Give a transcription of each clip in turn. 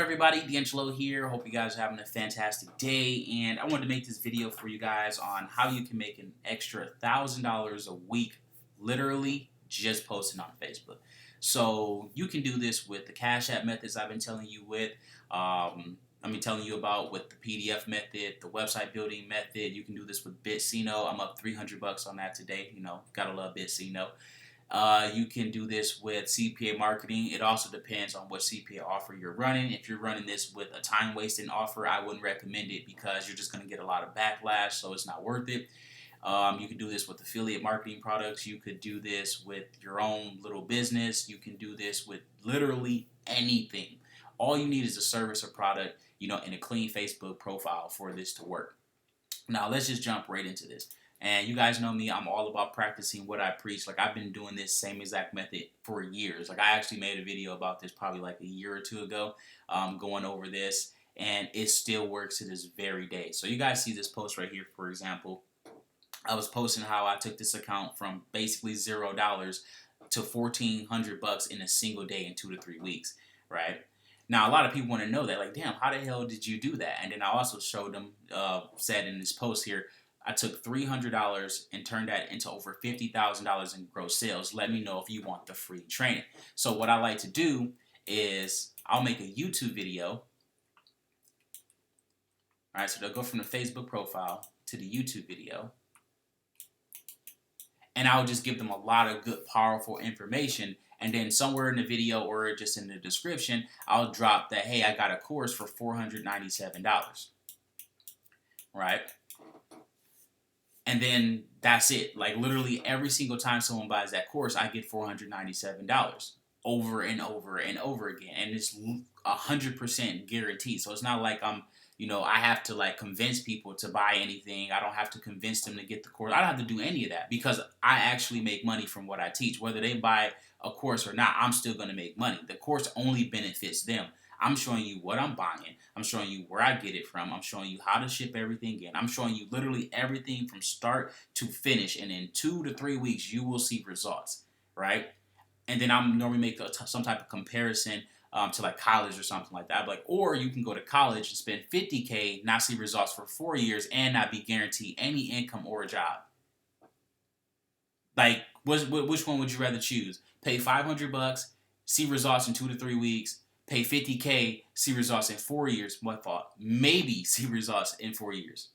Everybody, DeAngelo here. Hope you guys are having a fantastic day, and I wanted to make this video for you guys on how you can make an extra $1,000 a week, literally just posting on Facebook. So you can do this with the Cash App methods I've been telling you about with the PDF method, the website building method. You can do this with Bitsino. I'm up $300 on that today. Gotta love Bitsino. You can do this with CPA marketing. It also depends on what CPA offer you're running. If you're running this with a time-wasting offer, I wouldn't recommend it because you're just going to get a lot of backlash, so it's not worth it. You can do this with affiliate marketing products. You could do this with your own little business. You can do this with literally anything. All you need is a service or product, and a clean Facebook profile for this to work. Now, let's just jump right into this. And you guys know me, I'm all about practicing what I preach. Like, I've been doing this same exact method for years. Like, I actually made a video about this probably like a year or two ago, going over this, and it still works to this very day. So you guys see this post right here, for example. I was posting how I took this account from basically $0 to $1,400 in a single day in 2 to 3 weeks, right? Now, a lot of people want to know that, like, damn, how the hell did you do that? And then I also showed them, said in this post here, I took $300 and turned that into over $50,000 in gross sales. Let me know if you want the free training. So what I like to do is I'll make a YouTube video. All right, so they'll go from the Facebook profile to the YouTube video. And I'll just give them a lot of good, powerful information. And then somewhere in the video or just in the description, I'll drop that, hey, I got a course for $497. Right? And then that's it. Like, literally every single time someone buys that course, I get $497 over and over and over again. And it's 100% guaranteed. So it's not like I have to like convince people to buy anything. I don't have to convince them to get the course. I don't have to do any of that because I actually make money from what I teach. Whether they buy a course or not, I'm still going to make money. The course only benefits them. I'm showing you what I'm buying. I'm showing you where I get it from. I'm showing you how to ship everything in. I'm showing you literally everything from start to finish. And in 2 to 3 weeks, you will see results, right? And then I'm normally make some type of comparison to like college or something like that. Like, or you can go to college and spend $50K, not see results for 4 years, and not be guaranteed any income or a job. Like, which one would you rather choose? Pay $500, see results in 2 to 3 weeks. Pay $50K, see results in 4 years. What fault? Maybe see results in 4 years.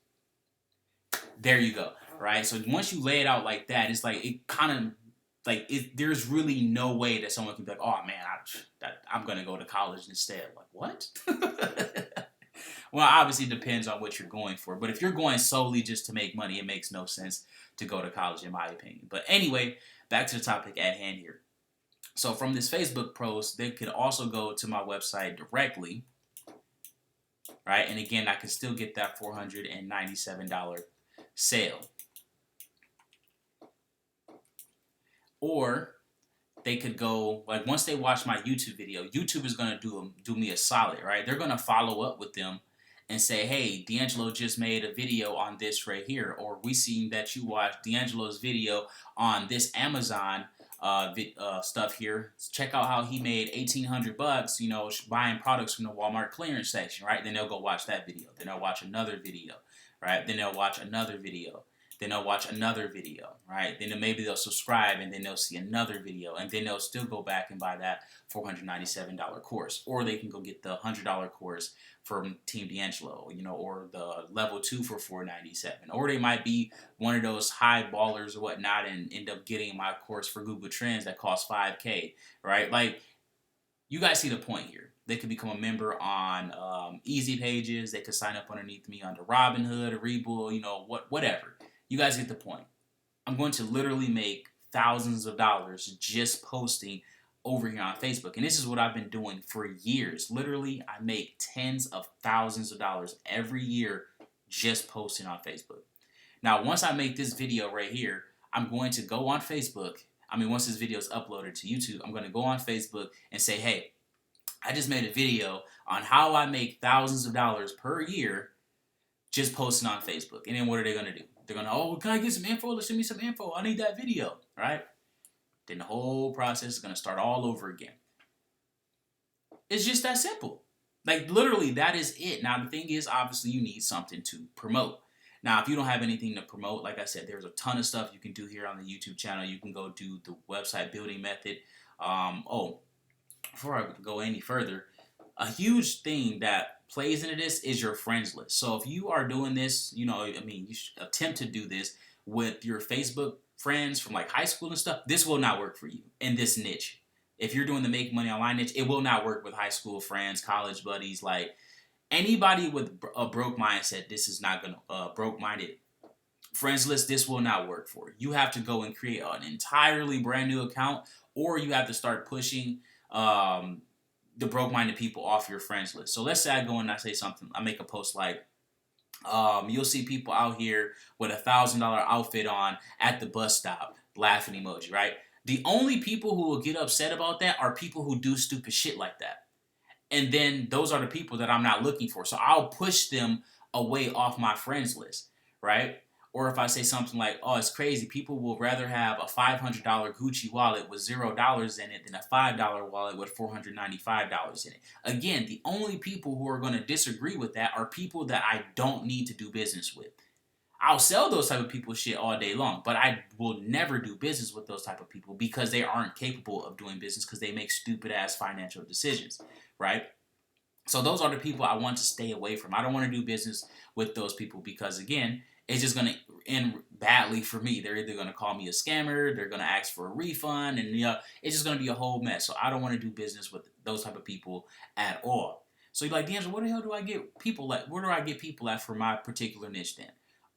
There you go, right? So once you lay it out like that, it's like it kind of like there's really no way that someone can be like, oh man, I'm gonna go to college instead. Like, what? Well, obviously it depends on what you're going for. But if you're going solely just to make money, it makes no sense to go to college, in my opinion. But anyway, back to the topic at hand here. So from this Facebook post, they could also go to my website directly, right? And again, I can still get that $497 sale. Or they could go, like, once they watch my YouTube video, YouTube is going to do me a solid, right? They're going to follow up with them and say, hey, DeAngelo just made a video on this right here. Or we seen that you watched DeAngelo's video on this Amazon stuff here. Check out how he made $1,800, buying products from the Walmart clearance section, right? Then they'll go watch that video. Then they'll watch another video, right? Then they'll watch another video. Then they'll watch another video, right? Then maybe they'll subscribe and then they'll see another video and then they'll still go back and buy that $497 course. Or they can go get the $100 course from Team DeAngelo, or the level 2 for $497. Or they might be one of those high ballers or whatnot and end up getting my course for Google Trends that costs $5K, right? Like, you guys see the point here. They could become a member on Easy Pages. They could sign up underneath me under Robinhood or Rebull, whatever. You guys get the point. I'm going to literally make thousands of dollars just posting over here on Facebook. And this is what I've been doing for years. Literally, I make tens of thousands of dollars every year just posting on Facebook. Now, once I make this video right here, I'm going to go on Facebook. Once this video is uploaded to YouTube, I'm going to go on Facebook and say, hey, I just made a video on how I make thousands of dollars per year just posting on Facebook. And then what are they going to do? They're going to, oh, can I get some info? Send me some info. I need that video, right? Then the whole process is going to start all over again. It's just that simple. Like literally, that is it. Now the thing is, obviously, you need something to promote. Now, if you don't have anything to promote, like I said, there's a ton of stuff you can do here on the YouTube channel. You can go do the website building method. Oh, before I go any further, a huge thing that plays into this is your friends list. So if you are doing this, I mean, you should attempt to do this with your Facebook friends from like high school and stuff. This will not work for you in this niche. If you're doing the make money online niche, it will not work with high school friends, college buddies, like anybody with a broke mindset. This is not gonna broke minded friends list. This will not work for you. You have to go and create an entirely brand new account, or you have to start pushing the broke-minded people off your friends list. So let's say I go and I say something. I make a post like, you'll see people out here with $1,000 outfit on at the bus stop, laughing emoji, right? The only people who will get upset about that are people who do stupid shit like that. And then those are the people that I'm not looking for. So I'll push them away off my friends list, right? Or if I say something like, oh, it's crazy. People will rather have a $500 Gucci wallet with $0 in it than a $5 wallet with $495 in it. Again, the only people who are going to disagree with that are people that I don't need to do business with. I'll sell those type of people shit all day long, but I will never do business with those type of people because they aren't capable of doing business because they make stupid ass financial decisions, right? So those are the people I want to stay away from. I don't want to do business with those people because, again, it's just going to end badly for me. They're either going to call me a scammer, they're going to ask for a refund, and it's just going to be a whole mess. So I don't want to do business with those type of people at all. So you're like, DeAngelo, where the hell do I get people at? Where do I get people at for my particular niche then?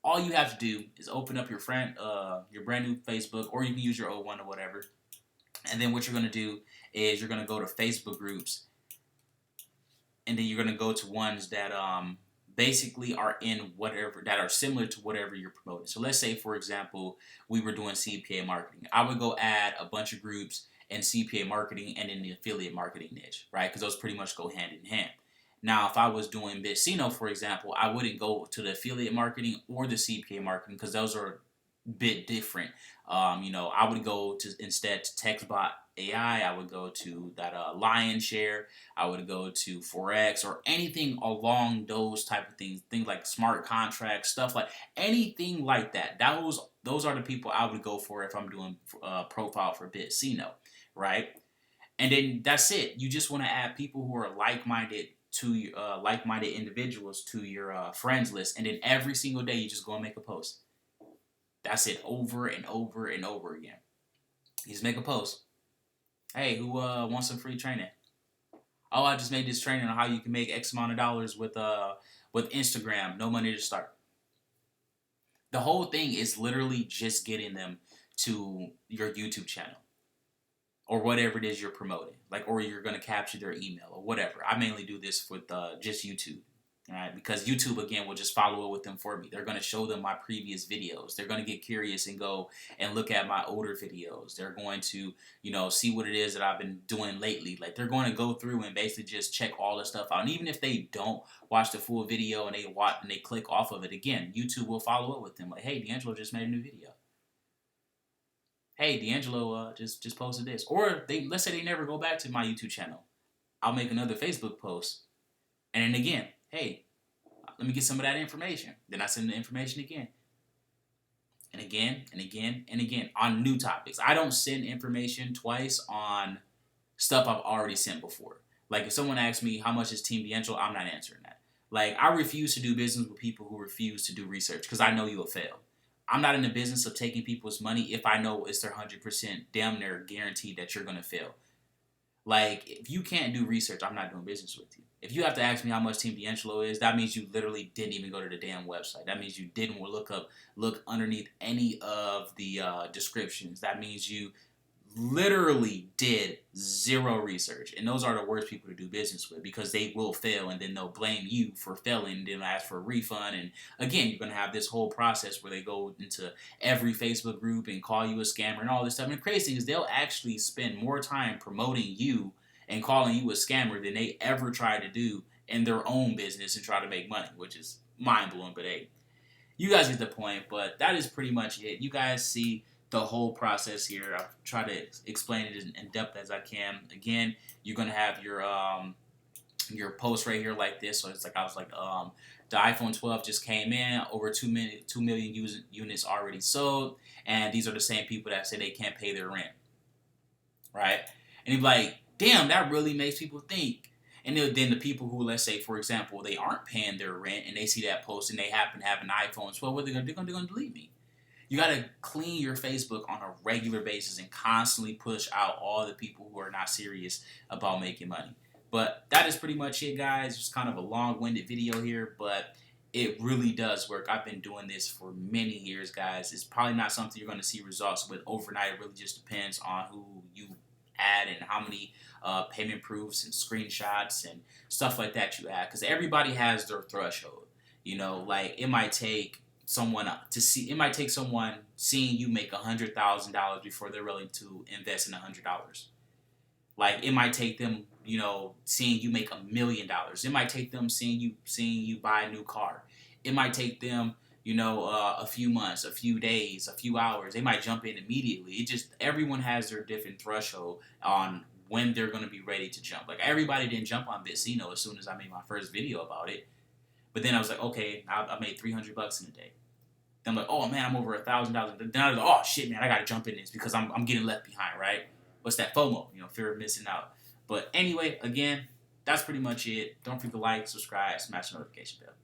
All you have to do is open up your brand new Facebook, or you can use your old one or whatever. And then what you're going to do is you're going to go to Facebook groups, and then you're going to go to ones that basically are in whatever, that are similar to whatever you're promoting. So let's say, for example, we were doing CPA marketing. I would go add a bunch of groups in CPA marketing and in the affiliate marketing niche, right? Because those pretty much go hand in hand. Now, if I was doing Bitsino, for example, I wouldn't go to the affiliate marketing or the CPA marketing because those are a bit different. I would go to instead to TextBot AI. I would go to that Lion Share. I would go to Forex or anything along those type of things like smart contracts, stuff like anything like that. Those are the people I would go for if I'm doing profile for Bitsino, right? And then that's it. You just want to add people who are like-minded to like-minded individuals to your friends list, and then every single day you just go and make a post. That's it, over and over and over again. You just make a post. Hey, who wants some free training? Oh, I just made this training on how you can make X amount of dollars with Instagram. No money to start. The whole thing is literally just getting them to your YouTube channel or whatever it is you're promoting, or you're going to capture their email or whatever. I mainly do this with just YouTube. Right? Because YouTube, again, will just follow it with them for me. They're going to show them my previous videos. They're going to get curious and go and look at my older videos. They're going to, see what it is that I've been doing lately. Like, they're going to go through and basically just check all the stuff out. And even if they don't watch the full video and they click off of it, again, YouTube will follow up with them. Like, hey, DeAngelo just made a new video. Hey, DeAngelo just posted this. Or let's say they never go back to my YouTube channel. I'll make another Facebook post. And then again, hey, let me get some of that information. Then I send the information again. And again, and again, and again on new topics. I don't send information twice on stuff I've already sent before. Like if someone asks me how much is Team DeAngelo, I'm not answering that. Like I refuse to do business with people who refuse to do research because I know you'll fail. I'm not in the business of taking people's money if I know it's their 100% damn near guaranteed that you're going to fail. Like, if you can't do research, I'm not doing business with you. If you have to ask me how much Team DeAngelo is, that means you literally didn't even go to the damn website. That means you didn't look underneath any of the descriptions. That means you literally did zero research. And those are the worst people to do business with because they will fail and then they'll blame you for failing and then ask for a refund. And again, you're going to have this whole process where they go into every Facebook group and call you a scammer and all this stuff. And the crazy thing is they'll actually spend more time promoting you and calling you a scammer than they ever try to do in their own business and try to make money, which is mind-blowing. But hey, you guys get the point. But that is pretty much it. You guys see the whole process here. I'll try to explain it as in depth as I can. Again, you're going to have your your post right here like this. So it's like I was like, the iPhone 12 just came in, over 2 million units already sold, and these are the same people that say they can't pay their rent, right? And you're like, damn, that really makes people think. And then the people who, let's say, for example, they aren't paying their rent and they see that post and they happen to have an iPhone 12, what are they gonna do? They're gonna delete me. You gotta clean your Facebook on a regular basis and constantly push out all the people who are not serious about making money. But that is pretty much it, guys. It's kind of a long-winded video here, but it really does work. I've been doing this for many years, guys. It's probably not something you're going to see results with overnight. It really just depends on who you add and how many payment proofs and screenshots and stuff like that you add. Because everybody has their threshold. You know, like it might take someone seeing you make $100,000 before they're willing to invest in $100. Like it might take them, seeing you make $1 million. It might take them seeing you buy a new car. It might take them, a few months, a few days, a few hours. They might jump in immediately. It just everyone has their different threshold on when they're going to be ready to jump. Like everybody didn't jump on Bitsino as soon as I made my first video about it. But then I was like, okay, I made $300 in a day. Then I'm like, oh man, I'm over $1,000. Then I was like, oh shit, man, I gotta jump in this because I'm getting left behind, right? What's that FOMO? Fear of missing out. But anyway, again, that's pretty much it. Don't forget to like, subscribe, smash the notification bell.